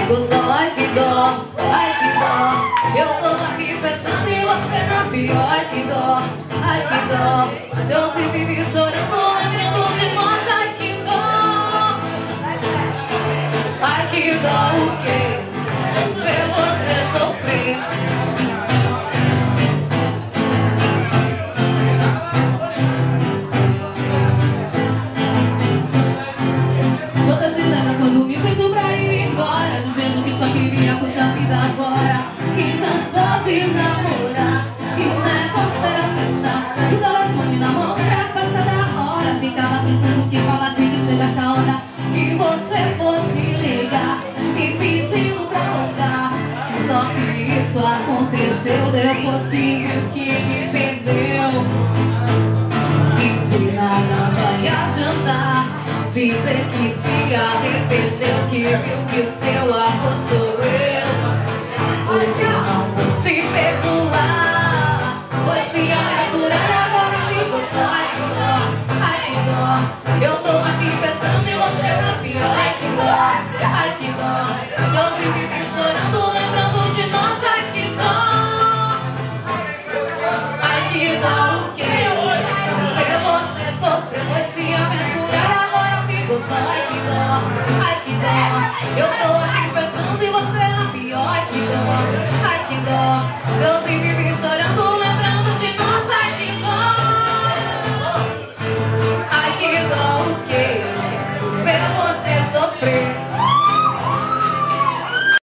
comigo só, ai que dó, ai que dó. Eu tô aqui festando e você na pior, ai que dó, ai que dó. Se eu se vive chorando, lembrando de nós, ai que dó. Ai que dó o quê? Ver você sofrer. Você se lembra quando me pediu pra ir embora, dizendo que só queria curtir a vida agora, que cansou de namorar, que o negócio era pensar, que o telefone na mão pra passar da hora. Ficava pensando que falasse que chegasse a hora que você fosse ligar, me pedindo pra voltar. Só que isso aconteceu depois que me perdeu. E de nada vai adiantar dizer que se arrependeu, que viu que o seu amor sou eu. Porque eu não vou te perdoar, pois se aventurar agora vivo só. Ai que dó, ai que dó. Eu tô aqui festando e você na pior. Ai que dó, ai que dó. Se hoje vive chorando, lembrando de nós. Ai que dó, ai que dó o quê? Ver você sofrer, pois se aventurar agora vivo só. Ai que dó, ai que dó. Eu tô aqui festando e você na pior. Ai que dó, ai que dó. Se hoje vive chorando,